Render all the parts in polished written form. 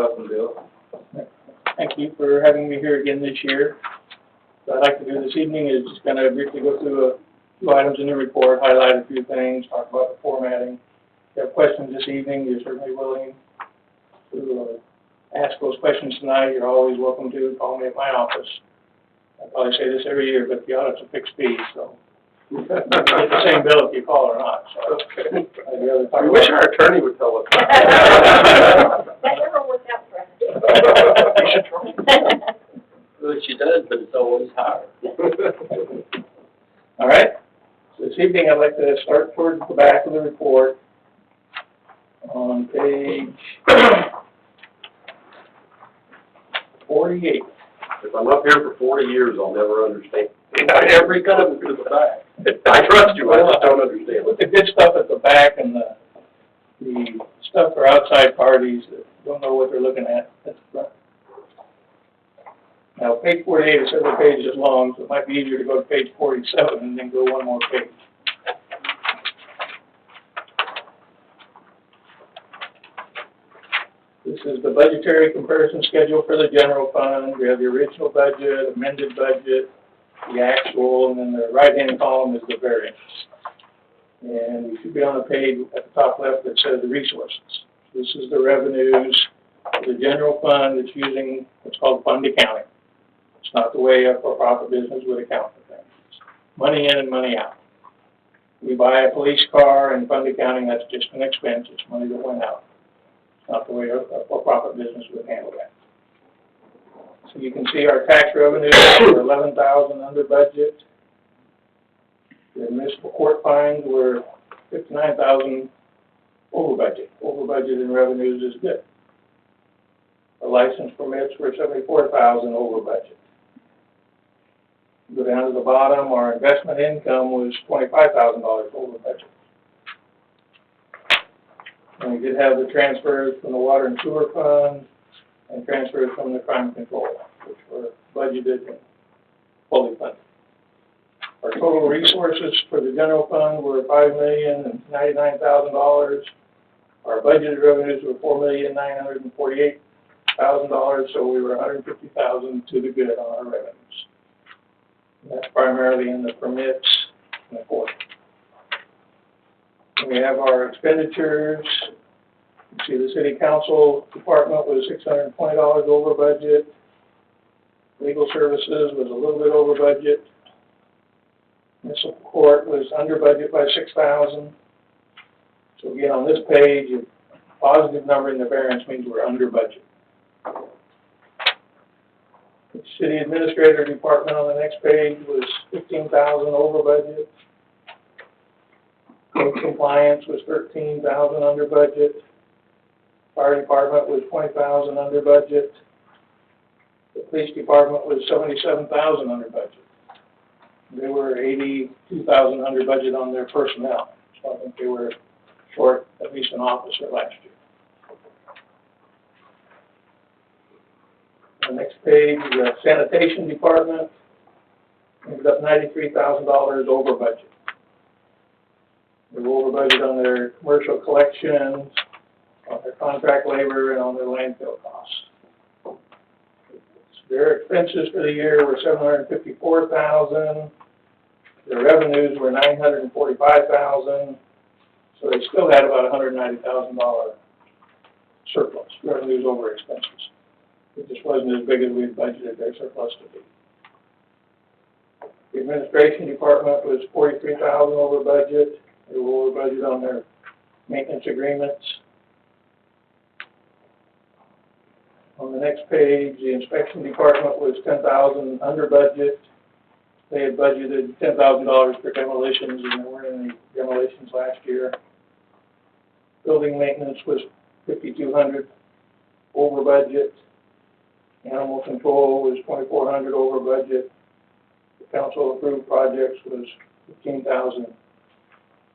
Welcome, Bill. Thank you for having me here again this year. What I'd like to do this evening is just kind of briefly go through a few items in the report, highlight a few things, talk about the formatting. If you have questions this evening, you're certainly willing to ask those questions tonight. You're always welcome to call me at my office. I probably say this every year, but the audit's a fixed fee, so you get the same bill if you call or not. So Okay. I'd rather talk I wish our attorney would tell us. That never worked out for us. Well, she does, but it's always hard. All right. So this evening, I'd like to start towards the back of the report on page 48. If I'm up here for 40 years, I'll never understand. Every time to the back. I trust you, I just don't understand. With the good stuff at the back and the stuff for outside parties that don't know what they're looking at the front. Now, page 48 is several pages long, so it might be easier to go to page 47 and then go one more page. This is the budgetary comparison schedule for the general fund. We have the original budget, amended budget, the actual, and then the right-hand column is the variance. And we should be on the page at the top left that says the resources. This is the revenues for the general fund that's using what's called fund accounting. It's not the way a for-profit business would account for things. It's money in and money out. We buy a police car and fund accounting, that's just an expense. It's money that went out. Not the way a for-profit business would handle that. So you can see our tax revenues were 11,000 under budget. The municipal court fines were 59,000 over budget. Over budget in revenues is good. The license permits were 74,000 over budget. Go down to the bottom, our investment income was $25,000 over budget. And we did have the transfers from the water and sewer fund and transfers from the crime control, which were budgeted and fully funded. Our total resources for the general fund were $5,099,000. Our budgeted revenues were $4,948,000, so we were $150,000 to the good on our revenues. And that's primarily in the permits and the court. We have our expenditures. You see the city council department was $620 over budget. Legal services was a little bit over budget. Municipal court was under budget by $6,000. So again, on this page, a positive number in the variance means we're under budget. The city administrator department on the next page was $15,000 over budget. Code compliance was $13,000 under budget. Fire department was $20,000 under budget. The police department was $77,000 under budget. They were $82,000 under budget on their personnel. So I think they were short at least an officer last year. The next page, the sanitation department ended up $93,000 over budget. They were over budget on their commercial collections, on their contract labor, and on their landfill costs. Their expenses for the year were $754,000. Their revenues were $945,000. So they still had about $190,000 surplus, revenues over expenses. It just wasn't as big as we had budgeted their surplus to be. The administration department was $43,000 over budget. They were over budget on their maintenance agreements. On the next page, the inspection department was $10,000 under budget. They had budgeted $10,000 for demolitions, and there weren't any demolitions last year. Building maintenance was $5,200 over budget. Animal control was $2,400 over budget. The council approved projects was $15,000.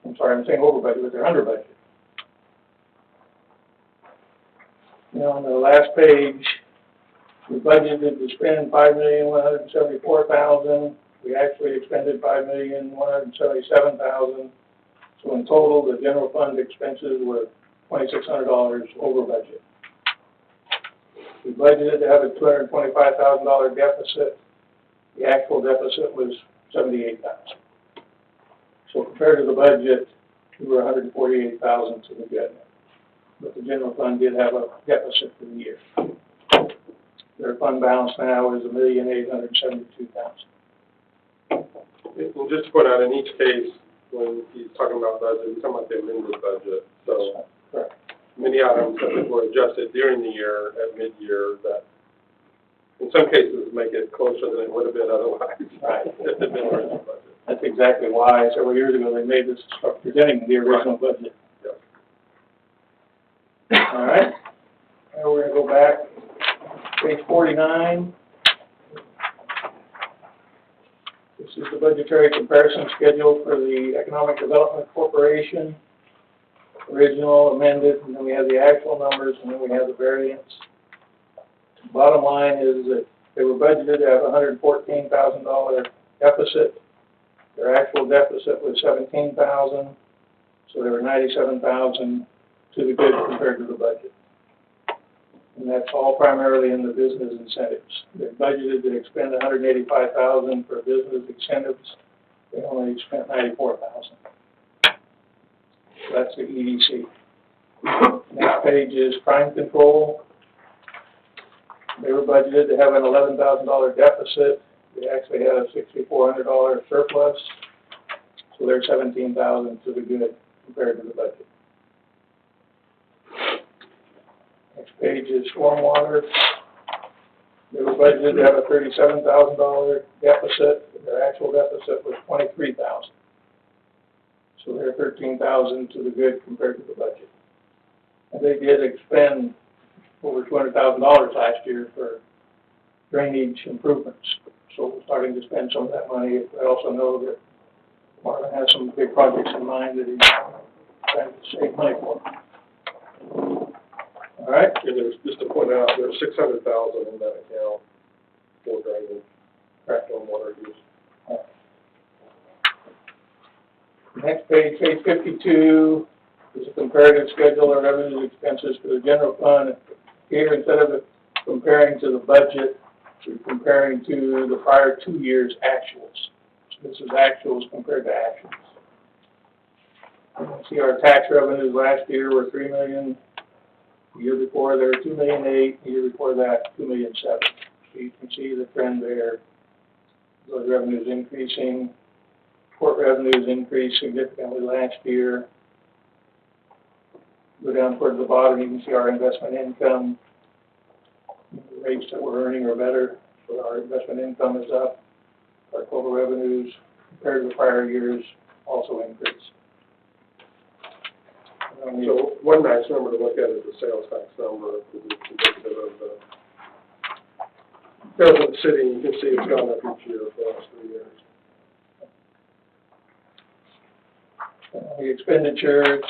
I'm sorry, I'm saying over budget, but they're under budget. Now on the last page, we budgeted to spend $5,174,000. We actually expended $5,177,000. So in total, the general fund expenses were $2,600 over budget. We budgeted to have a $225,000 deficit. The actual deficit was $78,000. So compared to the budget, we were $148,000 to the good. But the general fund did have a deficit for the year. Their fund balance now is $1,872,000. And just to point out, in each case, when he's talking about budget, he's talking about the amended budget. So Correct. many items that were adjusted during the year at mid-year that in some cases make it closer than it would have been otherwise. Right. If it had been the original budget. That's exactly why several years ago they made this presenting the original budget. Yep. All right. Now we're gonna go back, page 49. This is the budgetary comparison schedule for the Economic Development Corporation. Original, amended, and then we have the actual numbers, and then we have the variance. Bottom line is that they were budgeted to have a $114,000 deficit. Their actual deficit was $17,000, so they were $97,000 to the good compared to the budget. And that's all primarily in the business incentives. They budgeted to expend $185,000 for business incentives. They only spent $94,000. So that's the EDC. Next page is crime control. They were budgeted to have an $11,000 deficit. They actually had a $6,400 surplus, so they're $17,000 to the good compared to the budget. Next page is stormwater. They were budgeted to have a $37,000 deficit. Their actual deficit was $23,000. So they're $13,000 to the good compared to the budget. And they did expend over $200,000 last year for drainage improvements. So we're starting to spend some of that money. I also know that Marvin has some big projects in mind that he's trying to save money for. All right? And there's, just to point out, there's $600,000 in that account for drainage, Correct. on water use. Next page, page 52, is a comparative schedule of revenues and expenses for the general fund. Here, instead of comparing to the budget, we're comparing to the prior 2 years' actuals. So this is actuals compared to actuals. You can see our tax revenues last year were $3 million. The year before, they were $2.8 million. The year before that, $2.7 million. So you can see the trend there. Those revenues increasing. Court revenues increased significantly last year. Go down towards the bottom, you can see our investment income. The rates that we're earning are better, so our investment income is up. Our total revenues compared to the prior years also increased. So one nice number to look at is the sales tax number, because it's indicative of the sales of the city. You can see it's gone up each year for the last 3 years. The expenditures,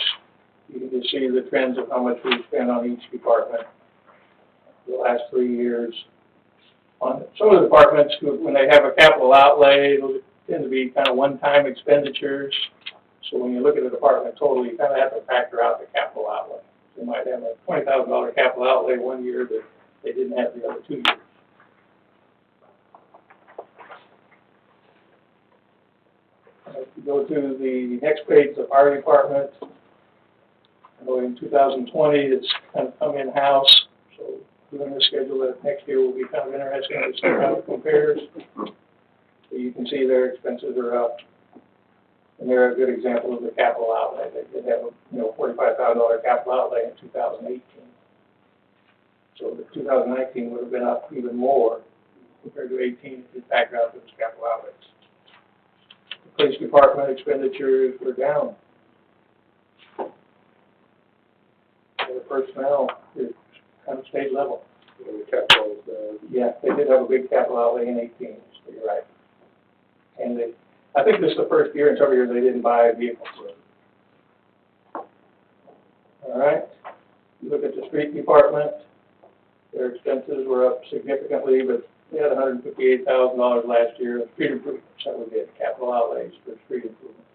you can just see the trends of how much we spent on each department the last 3 years. On some of the departments, when they have a capital outlay, those tend to be kind of one-time expenditures. So when you look at the department total, you kind of have to factor out the capital outlay. They might have a $20,000 capital outlay 1 year, but they didn't have the other 2 years. If you go to the next page, the fire department, in 2020, it's kind of come in-house, so doing the schedule that next year will be kind of interesting to see how it compares. So you can see their expenses are up, and they're a good example of the capital outlay. They did have a $45,000 capital outlay in 2018. So the 2019 would have been up even more compared to 18 if you factor out those capital outlays. Police department expenditures were down. The personnel is kind of stayed level. And the capital is down. Yeah, they did have a big capital outlay in 18, so you're right. And I think this is the first year in several years they didn't buy vehicles. All right. You look at the street department, their expenses were up significantly, but they had $158,000 last year of street improvements that we did, capital outlays for street improvements.